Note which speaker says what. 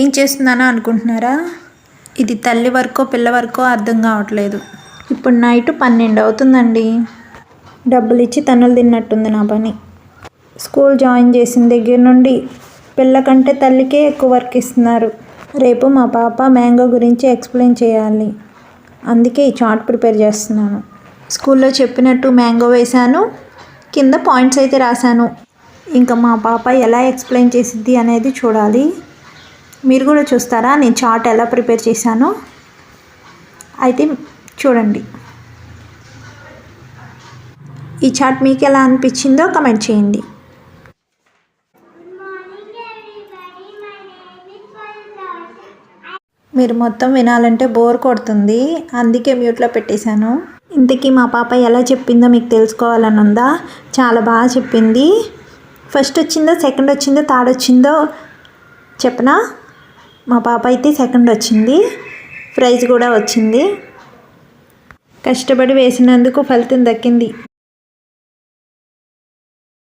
Speaker 1: ఏం చేస్తున్నానో అనుకుంటున్నారా? ఇది తల్లి వరకో పిల్ల వరకో అర్థం కావట్లేదు. ఇప్పుడు నైట్ 12 అవుతుందండి. డబ్బులు ఇచ్చి తన్నులు తిన్నట్టుంది నా పని. స్కూల్ జాయిన్ చేసిన దగ్గర నుండి పిల్ల కంటే తల్లికే ఎక్కువ వర్క్ ఇస్తున్నారు. రేపు మా పాప మ్యాంగో గురించి ఎక్స్ప్లెయిన్ చేయాలి. అందుకే ఈ చార్ట్ ప్రిపేర్ చేస్తున్నాను. స్కూల్లో చెప్పినట్టు మ్యాంగో వేశాను, కింద పాయింట్స్ అయితే రాశాను. ఇంకా మా పాప ఎలా ఎక్స్ప్లెయిన్ చేసిద్ది అనేది చూడాలి. మీరు కూడా చూస్తారా నేను చార్ట్ ఎలా ప్రిపేర్ చేశానో? అయితే చూడండి. ఈ చార్ట్ మీకు ఎలా అనిపించిందో కమెంట్ చేయండి. మీరు మొత్తం వినాలంటే బోర్ కొడుతుంది, అందుకే మ్యూట్లో పెట్టేశాను. ఇంతకీ మా పాప ఎలా చెప్పిందో మీకు తెలుసుకోవాలని ఉందా? చాలా బాగా చెప్పింది. ఫస్ట్ వచ్చిందో, సెకండ్ వచ్చిందో, థర్డ్ వచ్చిందో చెప్పనా? మా పాప అయితే సెకండ్ వచ్చింది, ప్రైజ్ కూడా వచ్చింది. కష్టపడి వేసినందుకు ఫలితం దక్కింది.